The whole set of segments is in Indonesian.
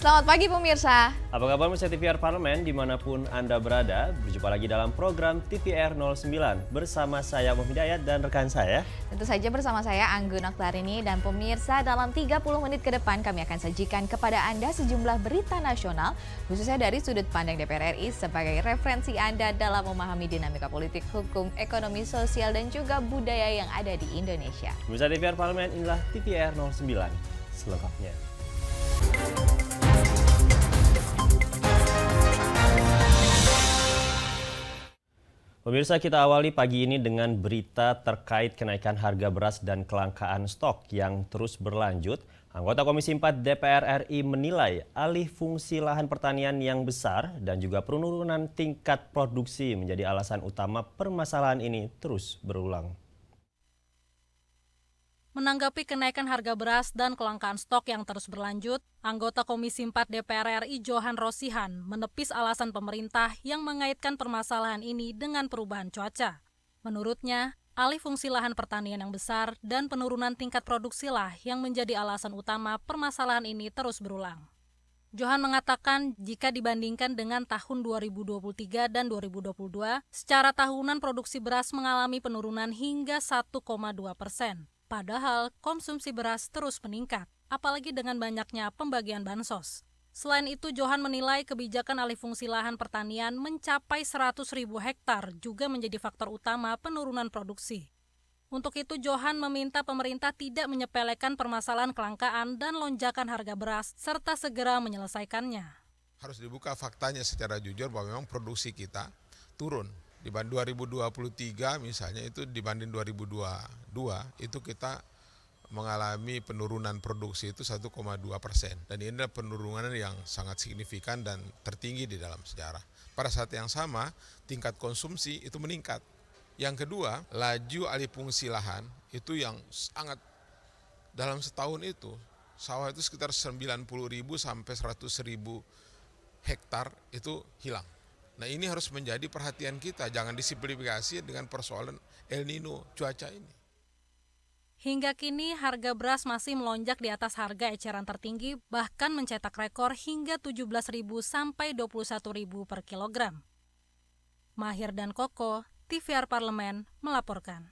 Selamat pagi pemirsa. Apa kabar pemirsa TVR Parlemen dimanapun Anda berada? Berjumpa lagi dalam program TVR 09 bersama saya Muhammad Hidayat dan rekan saya. Tentu saja bersama saya Anggun Oktarini dan pemirsa dalam 30 menit ke depan kami akan sajikan kepada Anda sejumlah berita nasional khususnya dari sudut pandang DPR RI sebagai referensi Anda dalam memahami dinamika politik, hukum, ekonomi, sosial dan juga budaya yang ada di Indonesia. Pemirsa TVR Parlemen, inilah TVR 09 selengkapnya. Pemirsa, kita awali pagi ini dengan berita terkait kenaikan harga beras dan kelangkaan stok yang terus berlanjut. Anggota Komisi 4 DPR RI menilai alih fungsi lahan pertanian yang besar dan juga penurunan tingkat produksi menjadi alasan utama permasalahan ini terus berulang. Menanggapi kenaikan harga beras dan kelangkaan stok yang terus berlanjut, anggota Komisi 4 DPR RI Johan Rosihan menepis alasan pemerintah yang mengaitkan permasalahan ini dengan perubahan cuaca. Menurutnya, alih fungsi lahan pertanian yang besar dan penurunan tingkat produksi lah yang menjadi alasan utama permasalahan ini terus berulang. Johan mengatakan jika dibandingkan dengan tahun 2023 dan 2022, secara tahunan produksi beras mengalami penurunan hingga 1,2%. Padahal konsumsi beras terus meningkat, apalagi dengan banyaknya pembagian bansos. Selain itu, Johan menilai kebijakan alih fungsi lahan pertanian mencapai 100.000 hektar juga menjadi faktor utama penurunan produksi. Untuk itu, Johan meminta pemerintah tidak menyepelekan permasalahan kelangkaan dan lonjakan harga beras, serta segera menyelesaikannya. Harus dibuka faktanya secara jujur bahwa memang produksi kita turun. Dibanding 2023 misalnya itu dibanding 2022 itu kita mengalami penurunan produksi itu 1,2%. Dan ini adalah penurunan yang sangat signifikan dan tertinggi di dalam sejarah. Pada saat yang sama tingkat konsumsi itu meningkat. Yang kedua, laju alih fungsi lahan itu yang sangat dalam setahun itu sawah itu sekitar 90.000 sampai 100.000 hektar itu hilang. Nah, ini harus menjadi perhatian kita, jangan disimplifikasi dengan persoalan El Nino cuaca ini. Hingga kini harga beras masih melonjak di atas harga eceran tertinggi, bahkan mencetak rekor hingga 17.000 sampai 21.000 per kilogram. Mahir dan Koko, TVR Parlemen melaporkan.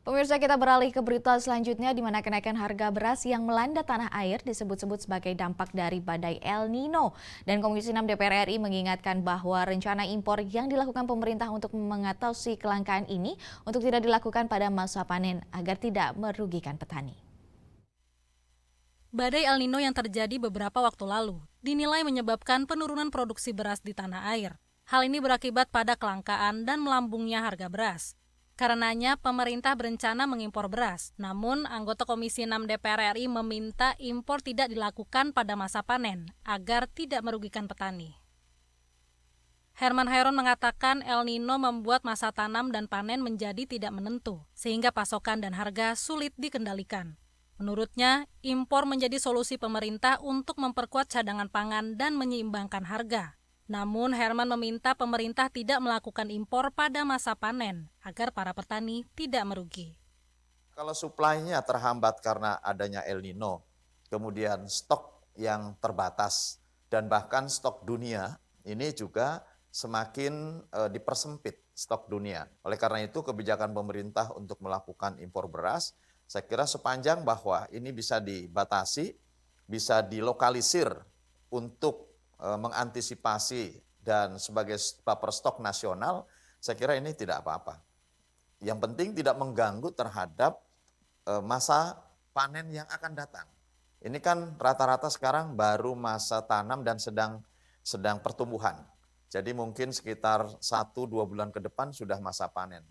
Pemirsa, kita beralih ke berita selanjutnya di mana kenaikan harga beras yang melanda tanah air disebut-sebut sebagai dampak dari badai El Nino. Dan Komisi 6 DPR RI mengingatkan bahwa rencana impor yang dilakukan pemerintah untuk mengatasi kelangkaan ini untuk tidak dilakukan pada masa panen agar tidak merugikan petani. Badai El Nino yang terjadi beberapa waktu lalu dinilai menyebabkan penurunan produksi beras di tanah air. Hal ini berakibat pada kelangkaan dan melambungnya harga beras. Karenanya, pemerintah berencana mengimpor beras. Namun, anggota Komisi 6 DPR RI meminta impor tidak dilakukan pada masa panen, agar tidak merugikan petani. Herman Hairon mengatakan El Nino membuat masa tanam dan panen menjadi tidak menentu, sehingga pasokan dan harga sulit dikendalikan. Menurutnya, impor menjadi solusi pemerintah untuk memperkuat cadangan pangan dan menyeimbangkan harga. Namun, Herman meminta pemerintah tidak melakukan impor pada masa panen agar para petani tidak merugi. Kalau suplainya terhambat karena adanya El Nino, kemudian stok yang terbatas, dan bahkan stok dunia ini juga semakin dipersempit stok dunia. Oleh karena itu, kebijakan pemerintah untuk melakukan impor beras, saya kira sepanjang bahwa ini bisa dibatasi, bisa dilokalisir untuk mengantisipasi dan sebagai buffer stok nasional, saya kira ini tidak apa-apa. Yang penting tidak mengganggu terhadap masa panen yang akan datang. Ini kan rata-rata sekarang baru masa tanam dan sedang pertumbuhan. Jadi mungkin sekitar 1-2 bulan ke depan sudah masa panen.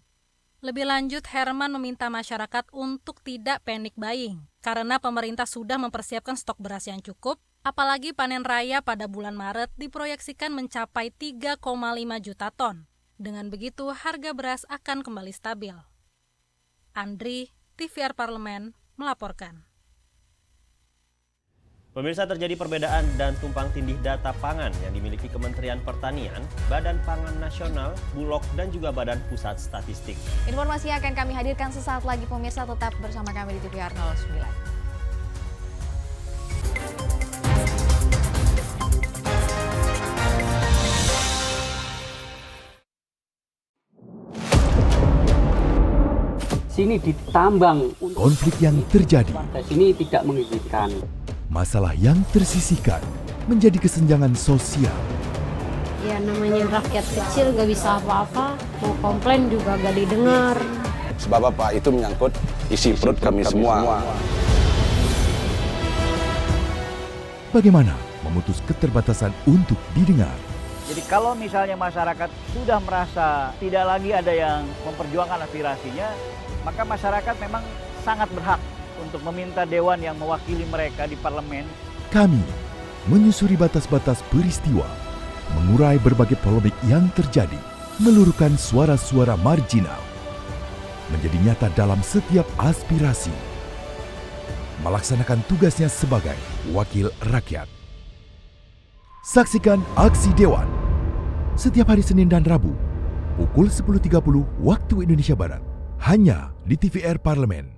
Lebih lanjut, Herman meminta masyarakat untuk tidak panic buying, karena pemerintah sudah mempersiapkan stok beras yang cukup. Apalagi panen raya pada bulan Maret diproyeksikan mencapai 3,5 juta ton. Dengan begitu, harga beras akan kembali stabil. Andri, TVR Parlemen, melaporkan. Pemirsa, terjadi perbedaan dan tumpang tindih data pangan yang dimiliki Kementerian Pertanian, Badan Pangan Nasional, Bulog, dan juga Badan Pusat Statistik. Informasi yang akan kami hadirkan sesaat lagi, pemirsa tetap bersama kami di TVR 09. sini ditambang. Konflik yang terjadi, Sini tidak mengizinkan. masalah yang tersisihkan menjadi kesenjangan sosial. Ya namanya rakyat kecil gak bisa apa-apa, mau komplain juga gak didengar. Sebab apa? Itu menyangkut isi perut kami semua. Bagaimana memutus keterbatasan untuk didengar? Jadi kalau misalnya masyarakat sudah merasa tidak lagi ada yang memperjuangkan aspirasinya, maka masyarakat memang sangat berhak untuk meminta dewan yang mewakili mereka di parlemen. Kami menyusuri batas-batas peristiwa, mengurai berbagai polemik yang terjadi, meluruhkan suara-suara marginal, menjadi nyata dalam setiap aspirasi, melaksanakan tugasnya sebagai wakil rakyat. Saksikan Aksi Dewan setiap hari Senin dan Rabu pukul 10.30 waktu Indonesia Barat hanya di TVR Parlemen.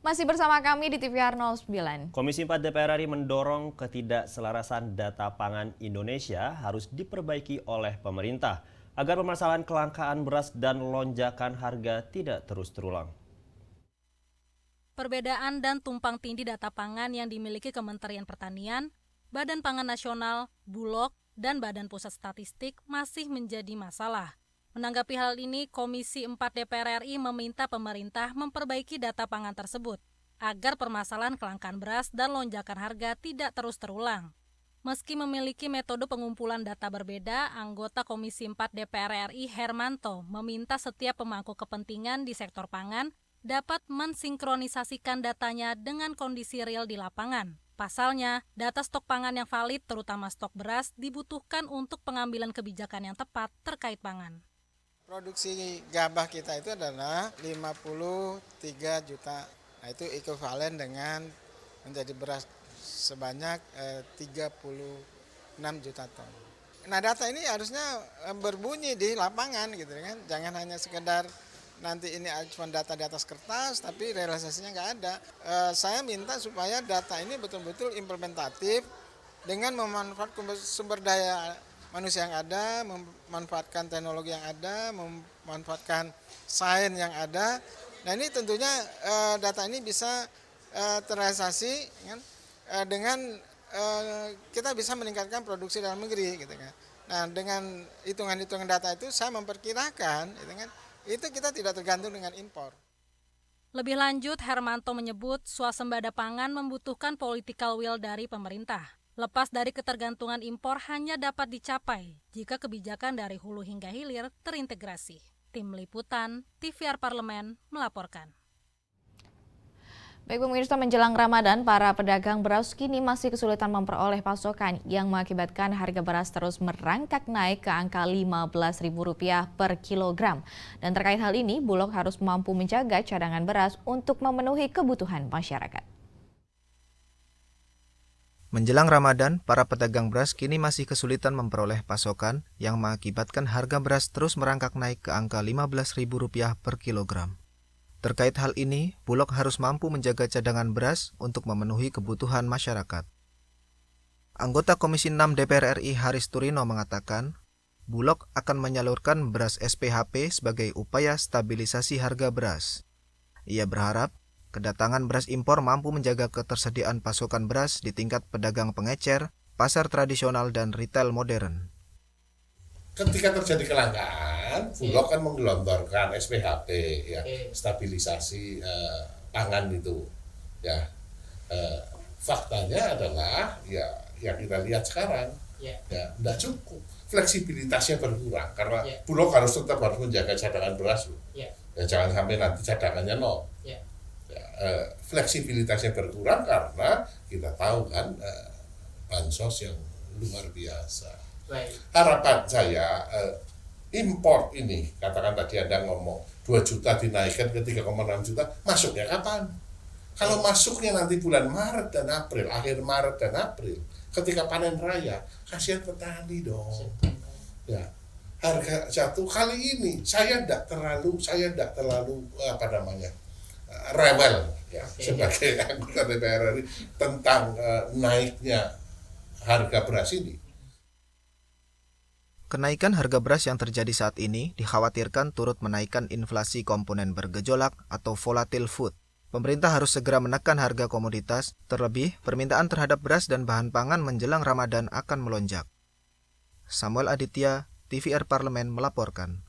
Masih bersama kami di TVR 09. Komisi 4 DPR RI mendorong ketidakselarasan data pangan Indonesia harus diperbaiki oleh pemerintah agar permasalahan kelangkaan beras dan lonjakan harga tidak terus terulang. Perbedaan dan tumpang tindih data pangan yang dimiliki Kementerian Pertanian, Badan Pangan Nasional, Bulog, dan Badan Pusat Statistik masih menjadi masalah. Menanggapi hal ini, Komisi 4 DPR RI meminta pemerintah memperbaiki data pangan tersebut agar permasalahan kelangkaan beras dan lonjakan harga tidak terus terulang. Meski memiliki metode pengumpulan data berbeda, anggota Komisi 4 DPR RI Hermanto meminta setiap pemangku kepentingan di sektor pangan dapat mensinkronisasikan datanya dengan kondisi real di lapangan. Pasalnya, data stok pangan yang valid, terutama stok beras, dibutuhkan untuk pengambilan kebijakan yang tepat terkait pangan. Produksi gabah kita itu adalah 53 juta. Nah, itu ekuivalen dengan menjadi beras sebanyak 36 juta ton. Nah, data ini harusnya berbunyi di lapangan gitu kan. Jangan hanya sekedar nanti ini cuma data di atas kertas, tapi realisasinya nggak ada. Saya minta supaya data ini betul-betul implementatif dengan memanfaatkan sumber daya manusia yang ada, memanfaatkan teknologi yang ada, memanfaatkan sains yang ada. Nah ini tentunya data ini bisa terrealisasi kan, dengan kita bisa meningkatkan produksi dalam negeri gitu kan. Nah dengan hitungan-hitungan data itu saya memperkirakan gitu kan, itu kita tidak tergantung dengan impor. Lebih lanjut, Hermanto menyebut swasembada pangan membutuhkan political will dari pemerintah. Lepas dari ketergantungan impor hanya dapat dicapai jika kebijakan dari hulu hingga hilir terintegrasi. Tim Liputan, TVR Parlemen melaporkan. Baik pemirsa, menjelang Ramadan, para pedagang beras kini masih kesulitan memperoleh pasokan yang mengakibatkan harga beras terus merangkak naik ke angka Rp15.000 per kilogram. Dan terkait hal ini, Bulog harus mampu menjaga cadangan beras untuk memenuhi kebutuhan masyarakat. Menjelang Ramadan, para pedagang beras kini masih kesulitan memperoleh pasokan yang mengakibatkan harga beras terus merangkak naik ke angka Rp15.000 per kilogram. Terkait hal ini, Bulog harus mampu menjaga cadangan beras untuk memenuhi kebutuhan masyarakat. Anggota Komisi 6 DPR RI Haris Turino mengatakan, Bulog akan menyalurkan beras SPHP sebagai upaya stabilisasi harga beras. Ia berharap kedatangan beras impor mampu menjaga ketersediaan pasokan beras di tingkat pedagang pengecer, pasar tradisional, dan retail modern. Ketika terjadi kelangkaan, Bulog kan menggelontorkan SPHP, ya, stabilisasi pangan itu. Ya, faktanya adalah ya yang kita lihat sekarang, ya tidak cukup. Fleksibilitasnya berkurang karena Bulog harus tetap menjaga cadangan beras, ya, jangan sampai nanti cadangannya nol. Fleksibilitasnya berkurang karena kita tahu kan bansos yang luar biasa. Harapan saya import ini, katakan tadi Anda ngomong 2 juta dinaikkan ke 3,6 juta, masuknya kapan? Kalau masuknya nanti bulan Maret dan April, akhir Maret dan April, ketika panen raya, kasihan petani dong. Ya, harga jatuh kali ini saya tidak terlalu rewel ya sebagai anggota DPR RI tentang naiknya harga beras ini. Kenaikan harga beras yang terjadi saat ini dikhawatirkan turut menaikkan inflasi komponen bergejolak atau volatile food. Pemerintah harus segera menekan harga komoditas, terlebih permintaan terhadap beras dan bahan pangan menjelang Ramadan akan melonjak. Samuel Aditya, TVR Parlemen melaporkan.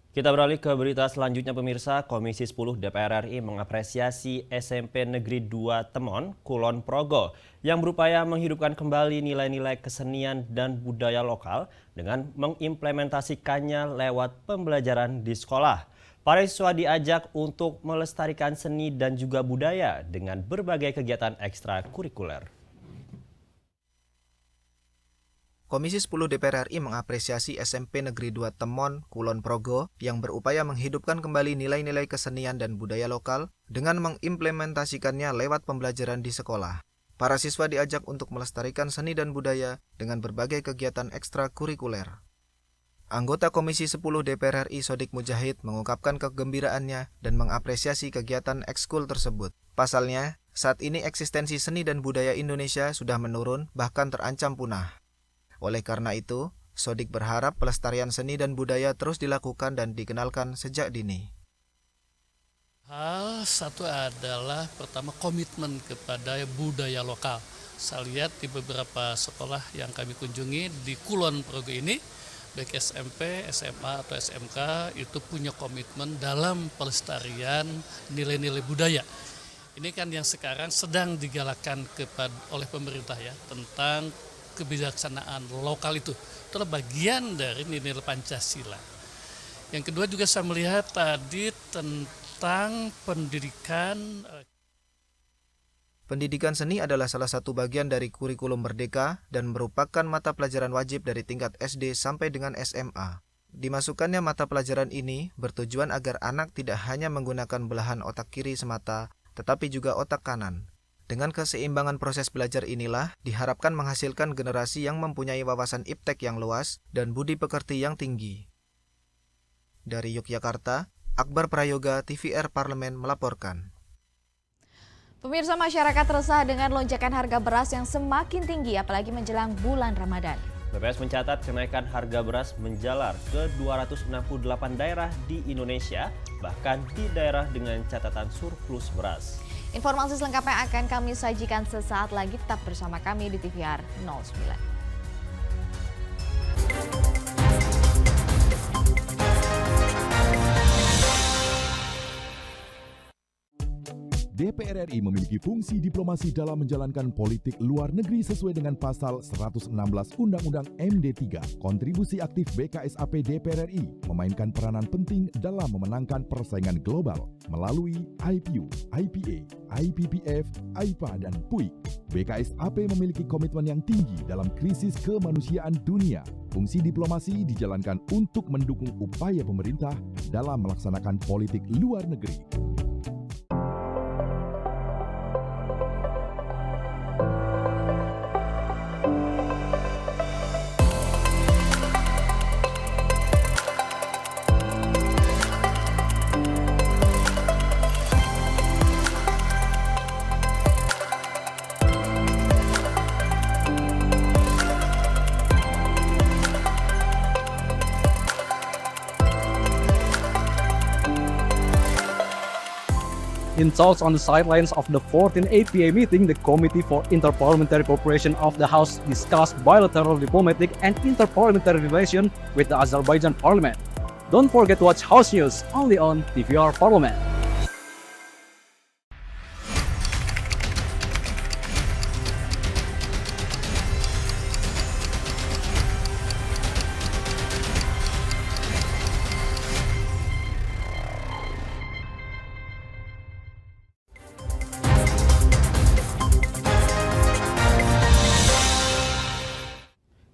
Kita beralih ke berita selanjutnya pemirsa. Komisi 10 DPR RI mengapresiasi SMP Negeri 2 Temon, Kulon Progo yang berupaya menghidupkan kembali nilai-nilai kesenian dan budaya lokal dengan mengimplementasikannya lewat pembelajaran di sekolah. Para siswa diajak untuk melestarikan seni dan juga budaya dengan berbagai kegiatan ekstrakurikuler. Komisi 10 DPR RI mengapresiasi SMP Negeri 2 Temon, Kulon Progo yang berupaya menghidupkan kembali nilai-nilai kesenian dan budaya lokal dengan mengimplementasikannya lewat pembelajaran di sekolah. Para siswa diajak untuk melestarikan seni dan budaya dengan berbagai kegiatan ekstrakurikuler. Anggota Komisi 10 DPR RI Sodik Mujahid mengungkapkan kegembiraannya dan mengapresiasi kegiatan ekskul tersebut. Pasalnya, saat ini eksistensi seni dan budaya Indonesia sudah menurun bahkan terancam punah. Oleh karena itu, Sodik berharap pelestarian seni dan budaya terus dilakukan dan dikenalkan sejak dini. Hal satu adalah pertama komitmen kepada budaya lokal. Saya lihat di beberapa sekolah yang kami kunjungi di Kulon Progo ini, baik SMP, SMA atau SMK itu punya komitmen dalam pelestarian nilai-nilai budaya. Ini kan yang sekarang sedang digalakkan oleh pemerintah ya, tentang kebijaksanaan lokal itu adalah bagian dari nilai Pancasila. Yang kedua juga saya melihat tadi tentang pendidikan. Pendidikan seni adalah salah satu bagian dari kurikulum Merdeka dan merupakan mata pelajaran wajib dari tingkat SD sampai dengan SMA. Dimasukkannya mata pelajaran ini bertujuan agar anak tidak hanya menggunakan belahan otak kiri semata, tetapi juga otak kanan. Dengan keseimbangan proses belajar inilah diharapkan menghasilkan generasi yang mempunyai wawasan iptek yang luas dan budi pekerti yang tinggi. Dari Yogyakarta, Akbar Prayoga, TVR Parlemen melaporkan. Pemirsa, masyarakat resah dengan lonjakan harga beras yang semakin tinggi apalagi menjelang bulan Ramadan. BPS mencatat kenaikan harga beras menjalar ke 268 daerah di Indonesia, bahkan di daerah dengan catatan surplus beras. Informasi selengkapnya akan kami sajikan sesaat lagi, tetap bersama kami di TVR 09. DPR RI memiliki fungsi diplomasi dalam menjalankan politik luar negeri sesuai dengan pasal 116 Undang-Undang MD3. Kontribusi aktif BKSAP DPR RI memainkan peranan penting dalam memenangkan persaingan global melalui IPU, IPA, IPPF, IPA, dan PUIK. BKSAP memiliki komitmen yang tinggi dalam krisis kemanusiaan dunia. Fungsi diplomasi dijalankan untuk mendukung upaya pemerintah dalam melaksanakan politik luar negeri. In talks on the sidelines of the 14th APA meeting, the Committee for Interparliamentary Cooperation of the House discussed bilateral diplomatic and interparliamentary relations with the Azerbaijan Parliament. Don't forget to watch House News only on TVR Parliament.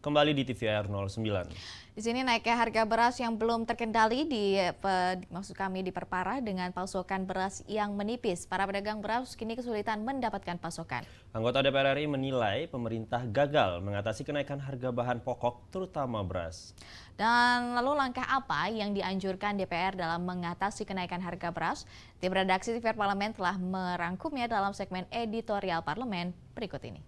Kembali di TVR 09. Di sini naiknya harga beras yang belum terkendali diperparah dengan pasokan beras yang menipis. Para pedagang beras kini kesulitan mendapatkan pasokan. Anggota DPR RI menilai pemerintah gagal mengatasi kenaikan harga bahan pokok terutama beras. Dan lalu langkah apa yang dianjurkan DPR dalam mengatasi kenaikan harga beras? Tim redaksi TVR Parlemen telah merangkumnya dalam segmen editorial Parlemen berikut ini.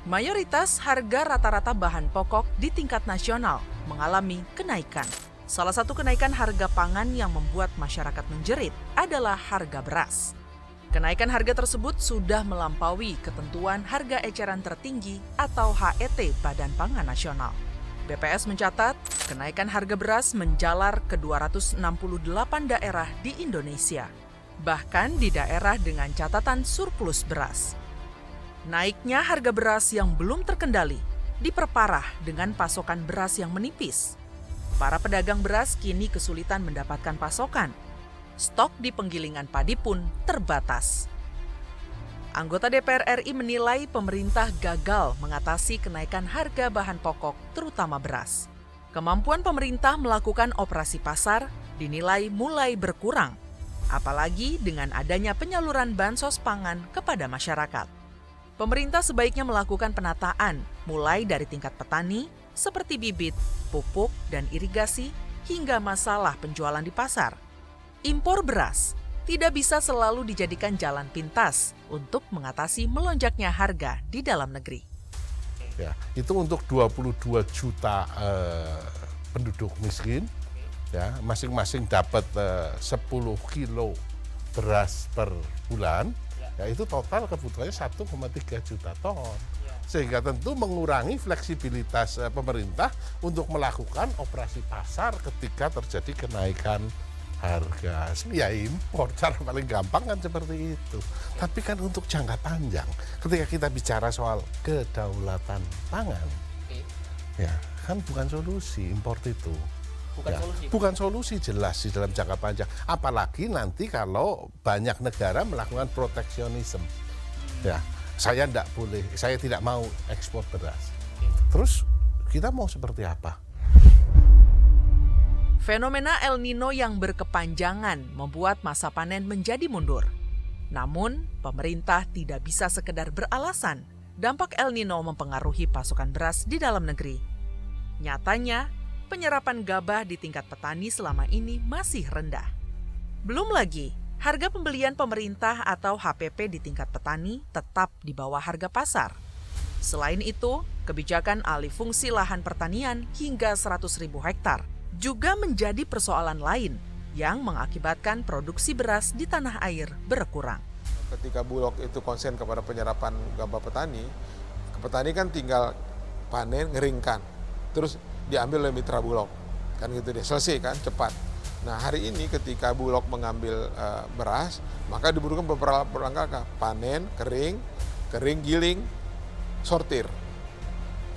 Mayoritas harga rata-rata bahan pokok di tingkat nasional mengalami kenaikan. Salah satu kenaikan harga pangan yang membuat masyarakat menjerit adalah harga beras. Kenaikan harga tersebut sudah melampaui ketentuan harga eceran tertinggi atau HET Badan Pangan Nasional. BPS mencatat, kenaikan harga beras menjalar ke 268 daerah di Indonesia, bahkan di daerah dengan catatan surplus beras. Naiknya harga beras yang belum terkendali diperparah dengan pasokan beras yang menipis. Para pedagang beras kini kesulitan mendapatkan pasokan. Stok di penggilingan padi pun terbatas. Anggota DPR RI menilai pemerintah gagal mengatasi kenaikan harga bahan pokok, terutama beras. Kemampuan pemerintah melakukan operasi pasar dinilai mulai berkurang, apalagi dengan adanya penyaluran bansos pangan kepada masyarakat. Pemerintah sebaiknya melakukan penataan, mulai dari tingkat petani, seperti bibit, pupuk, dan irigasi, hingga masalah penjualan di pasar. Impor beras tidak bisa selalu dijadikan jalan pintas untuk mengatasi melonjaknya harga di dalam negeri. Ya, itu untuk 22 juta penduduk miskin, ya, masing-masing dapat 10 kilo beras per bulan. Ya, itu total kebutuhannya 1,3 juta ton. Sehingga tentu mengurangi fleksibilitas pemerintah untuk melakukan operasi pasar ketika terjadi kenaikan harga. Ya impor, cara paling gampang kan seperti itu. Tapi kan untuk jangka panjang, ketika kita bicara soal kedaulatan pangan, ya kan bukan solusi impor itu. Bukan solusi jelas di dalam jangka panjang. Apalagi nanti kalau banyak negara melakukan proteksionisme. Ya, saya tidak mau ekspor beras. Terus kita mau seperti apa? Fenomena El Nino yang berkepanjangan membuat masa panen menjadi mundur. Namun, pemerintah tidak bisa sekedar beralasan dampak El Nino mempengaruhi pasokan beras di dalam negeri. Nyatanya, penyerapan gabah di tingkat petani selama ini masih rendah. Belum lagi, harga pembelian pemerintah atau HPP di tingkat petani tetap di bawah harga pasar. Selain itu, kebijakan alih fungsi lahan pertanian hingga 100.000 hektar juga menjadi persoalan lain yang mengakibatkan produksi beras di tanah air berkurang. Ketika Bulog itu konsen kepada penyerapan gabah petani kan tinggal panen, ngeringkan, terus diambil oleh mitra Bulog, kan gitu deh, selesai kan, cepat. Nah hari ini ketika Bulog mengambil beras, maka dibutuhkan beberapa langkah, panen, kering, giling, sortir.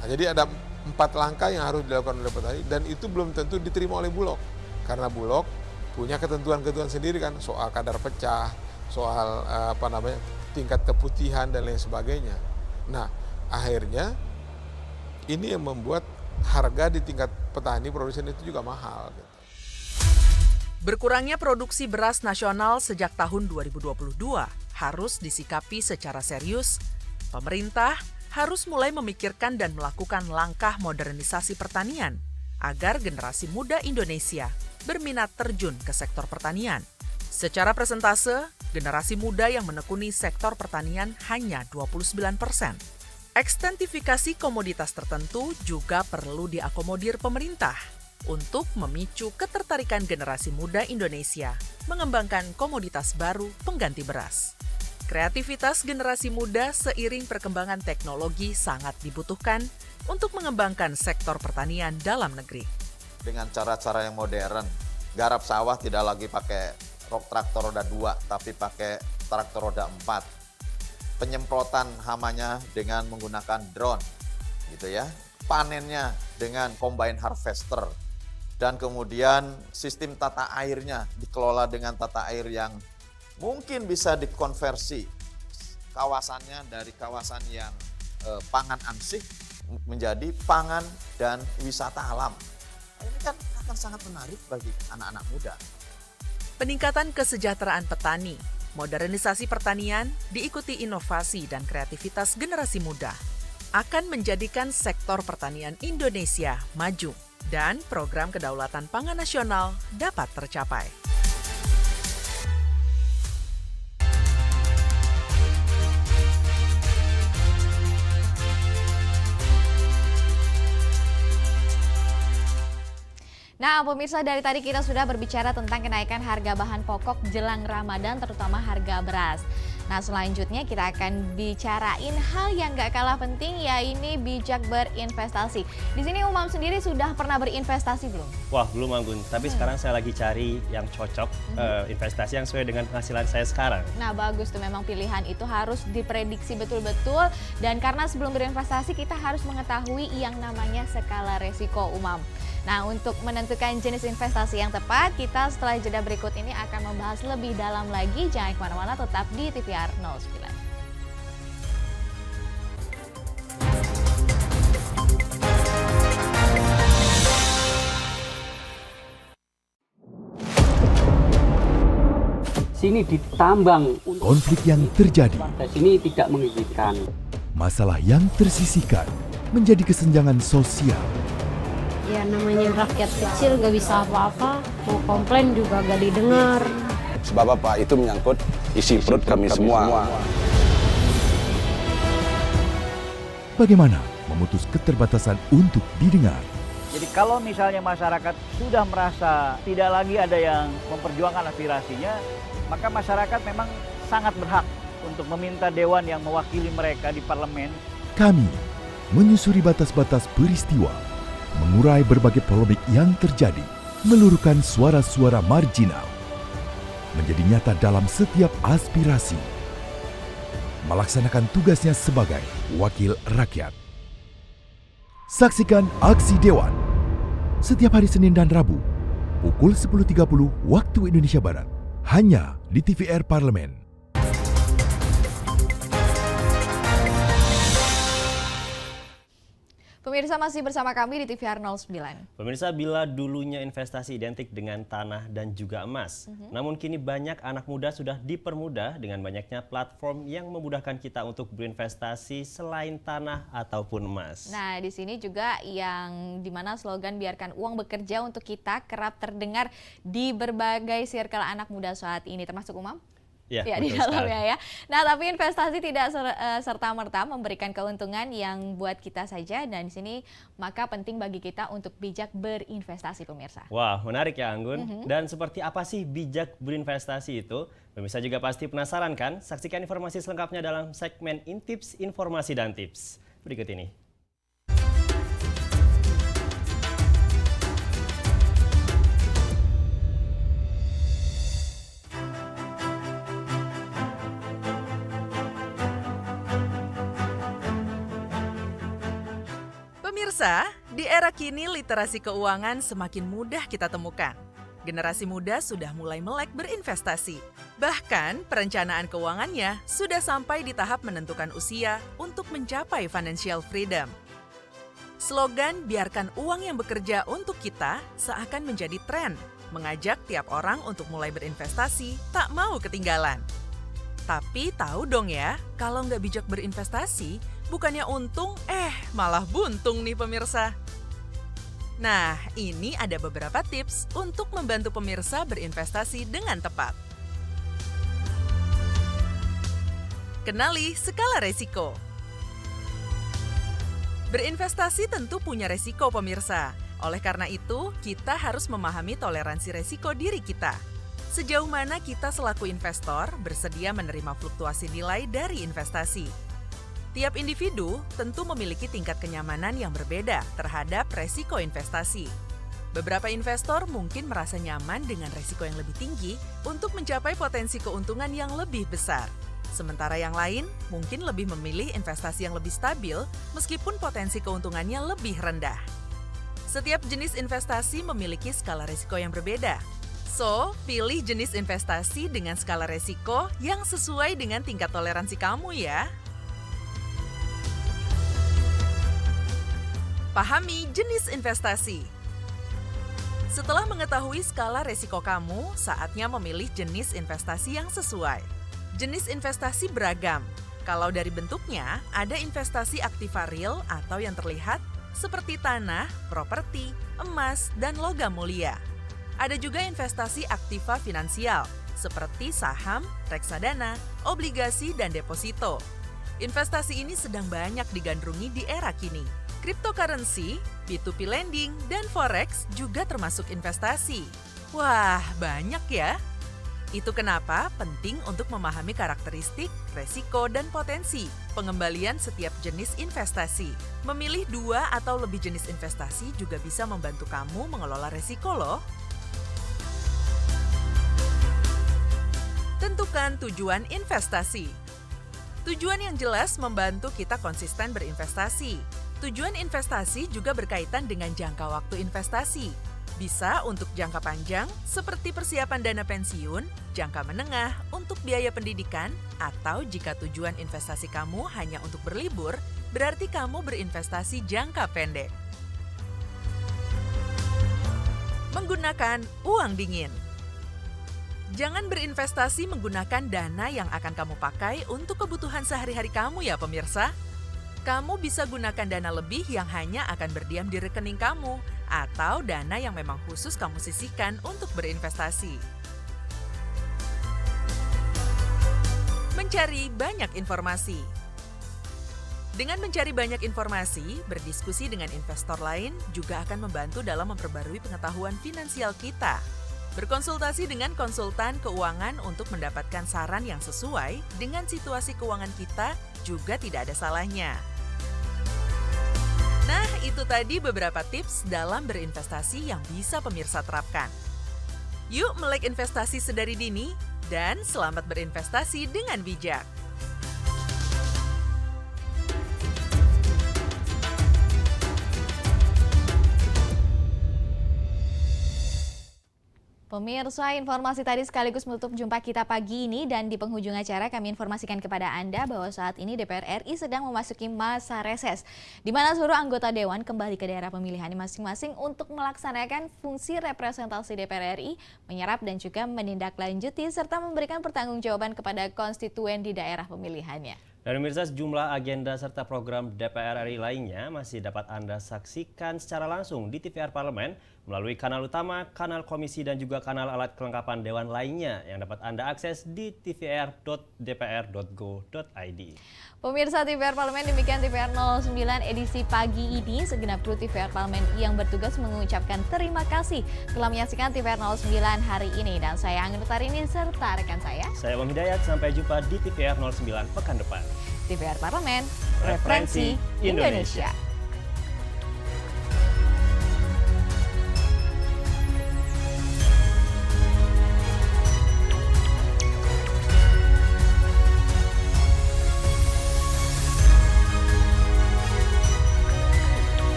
Nah, jadi ada 4 langkah yang harus dilakukan oleh petani dan itu belum tentu diterima oleh Bulog, karena Bulog punya ketentuan-ketentuan sendiri kan, soal kadar pecah, soal tingkat keputihan dan lain sebagainya. Nah akhirnya ini yang membuat harga di tingkat petani produsen itu juga mahal. Berkurangnya produksi beras nasional sejak tahun 2022 harus disikapi secara serius. Pemerintah harus mulai memikirkan dan melakukan langkah modernisasi pertanian agar generasi muda Indonesia berminat terjun ke sektor pertanian. Secara persentase, generasi muda yang menekuni sektor pertanian hanya 29%. Ekstensifikasi komoditas tertentu juga perlu diakomodir pemerintah untuk memicu ketertarikan generasi muda Indonesia mengembangkan komoditas baru pengganti beras. Kreativitas generasi muda seiring perkembangan teknologi sangat dibutuhkan untuk mengembangkan sektor pertanian dalam negeri. Dengan cara-cara yang modern, garap sawah tidak lagi pakai traktor roda 2, tapi pakai traktor roda 4. Penyemprotan hamanya dengan menggunakan drone, gitu ya. Panennya dengan combine harvester. Dan kemudian sistem tata airnya dikelola dengan tata air yang mungkin bisa dikonversi kawasannya dari kawasan yang pangan ansih menjadi pangan dan wisata alam. Ini kan akan sangat menarik bagi anak-anak muda. Peningkatan kesejahteraan petani, modernisasi pertanian, diikuti inovasi dan kreativitas generasi muda akan menjadikan sektor pertanian Indonesia maju dan program kedaulatan pangan nasional dapat tercapai. Nah, pemirsa, dari tadi kita sudah berbicara tentang kenaikan harga bahan pokok jelang Ramadan, terutama harga beras. Nah, selanjutnya kita akan bicarain hal yang gak kalah penting, yaitu bijak berinvestasi. Di sini Umam sendiri sudah pernah berinvestasi belum? Wah, belum Anggun. Tapi sekarang saya lagi cari yang cocok, investasi yang sesuai dengan penghasilan saya sekarang. Nah, bagus tuh, memang pilihan itu harus diprediksi betul-betul. Dan karena sebelum berinvestasi kita harus mengetahui yang namanya skala resiko, Umam. Nah, untuk menentukan jenis investasi yang tepat, kita setelah jeda berikut ini akan membahas lebih dalam lagi. Jangan kemana-mana, tetap di TVR 09. Sini ditambang. Konflik yang terjadi, Warga sini tidak mengizinkan. masalah yang tersisihkan menjadi kesenjangan sosial. Ya namanya rakyat kecil gak bisa apa-apa, mau komplain juga gak didengar. Sebab apa? Itu menyangkut isi perut kami semua. Bagaimana memutus keterbatasan untuk didengar? Jadi kalau misalnya masyarakat sudah merasa tidak lagi ada yang memperjuangkan aspirasinya, maka masyarakat memang sangat berhak untuk meminta dewan yang mewakili mereka di parlemen. Kami menyusuri batas-batas peristiwa, mengurai berbagai polemik yang terjadi, meluruhkan suara-suara marginal, menjadi nyata dalam setiap aspirasi, melaksanakan tugasnya sebagai wakil rakyat. Saksikan Aksi Dewan setiap hari Senin dan Rabu pukul 10.30 waktu Indonesia Barat, hanya di TVR Parlemen. Pemirsa, masih bersama kami di TVR 09. Pemirsa, bila dulunya investasi identik dengan tanah dan juga emas, namun kini banyak anak muda sudah dipermudah dengan banyaknya platform yang memudahkan kita untuk berinvestasi selain tanah ataupun emas. Nah, di sini juga yang dimana slogan biarkan uang bekerja untuk kita kerap terdengar di berbagai circle anak muda saat ini, termasuk Umam? Ya, di dalamnya ya. Nah, tapi investasi tidak serta-merta memberikan keuntungan yang buat kita saja, dan di sini maka penting bagi kita untuk bijak berinvestasi, pemirsa. Wah, menarik ya Anggun. Dan seperti apa sih bijak berinvestasi itu? Pemirsa juga pasti penasaran kan? Saksikan informasi selengkapnya dalam segmen Intips, Informasi dan Tips berikut ini. Pemirsa, di era kini literasi keuangan semakin mudah kita temukan. Generasi muda sudah mulai melek berinvestasi. Bahkan perencanaan keuangannya sudah sampai di tahap menentukan usia untuk mencapai financial freedom. Slogan biarkan uang yang bekerja untuk kita seakan menjadi tren, mengajak tiap orang untuk mulai berinvestasi tak mau ketinggalan. Tapi tahu dong ya, kalau nggak bijak berinvestasi, bukannya untung, malah buntung nih pemirsa. Nah, ini ada beberapa tips untuk membantu pemirsa berinvestasi dengan tepat. Kenali skala resiko. Berinvestasi tentu punya resiko pemirsa. Oleh karena itu, kita harus memahami toleransi resiko diri kita. Sejauh mana kita selaku investor bersedia menerima fluktuasi nilai dari investasi. Tiap individu tentu memiliki tingkat kenyamanan yang berbeda terhadap resiko investasi. Beberapa investor mungkin merasa nyaman dengan resiko yang lebih tinggi untuk mencapai potensi keuntungan yang lebih besar. Sementara yang lain mungkin lebih memilih investasi yang lebih stabil meskipun potensi keuntungannya lebih rendah. Setiap jenis investasi memiliki skala risiko yang berbeda. So, pilih jenis investasi dengan skala risiko yang sesuai dengan tingkat toleransi kamu ya. Pahami jenis investasi. Setelah mengetahui skala risiko kamu, saatnya memilih jenis investasi yang sesuai. Jenis investasi beragam. Kalau dari bentuknya, ada investasi aktiva real atau yang terlihat seperti tanah, properti, emas, dan logam mulia. Ada juga investasi aktiva finansial seperti saham, reksadana, obligasi, dan deposito. Investasi ini sedang banyak digandrungi di era kini. Cryptocurrency, P2P lending, dan forex juga termasuk investasi. Wah, banyak ya. Itu kenapa penting untuk memahami karakteristik, resiko, dan potensi pengembalian setiap jenis investasi. Memilih 2 atau lebih jenis investasi juga bisa membantu kamu mengelola resiko loh. Tentukan tujuan investasi. Tujuan yang jelas membantu kita konsisten berinvestasi. Tujuan investasi juga berkaitan dengan jangka waktu investasi. Bisa untuk jangka panjang, seperti persiapan dana pensiun, jangka menengah untuk biaya pendidikan, atau jika tujuan investasi kamu hanya untuk berlibur, berarti kamu berinvestasi jangka pendek. Menggunakan uang dingin. Jangan berinvestasi menggunakan dana yang akan kamu pakai untuk kebutuhan sehari-hari kamu ya pemirsa. Kamu bisa gunakan dana lebih yang hanya akan berdiam di rekening kamu, atau dana yang memang khusus kamu sisihkan untuk berinvestasi. Mencari banyak informasi. Dengan mencari banyak informasi, berdiskusi dengan investor lain juga akan membantu dalam memperbarui pengetahuan finansial kita. Berkonsultasi dengan konsultan keuangan untuk mendapatkan saran yang sesuai dengan situasi keuangan kita juga tidak ada salahnya. Nah, itu tadi beberapa tips dalam berinvestasi yang bisa pemirsa terapkan. Yuk melek investasi sedari dini dan selamat berinvestasi dengan bijak. Pemirsa, informasi tadi sekaligus menutup jumpa kita pagi ini, dan di penghujung acara kami informasikan kepada Anda bahwa saat ini DPR RI sedang memasuki masa reses, di mana seluruh anggota Dewan kembali ke daerah pemilihan masing-masing untuk melaksanakan fungsi representasi DPR RI, menyerap dan juga menindaklanjuti serta memberikan pertanggungjawaban kepada konstituen di daerah pemilihannya. Dan pemirsa, sejumlah agenda serta program DPR RI lainnya masih dapat Anda saksikan secara langsung di TVR Parlemen melalui kanal utama, kanal komisi, dan juga kanal alat kelengkapan Dewan lainnya yang dapat Anda akses di tvr.dpr.go.id. Pemirsa TVR Parlemen, demikian TVR 09 edisi pagi ini. Segenap kru TVR Parlemen yang bertugas mengucapkan terima kasih telah menyaksikan TVR 09 hari ini. Dan saya Anggun Tarini serta rekan saya Om Hidayat, sampai jumpa di TVR 09 pekan depan. TVR Parlemen, referensi Indonesia.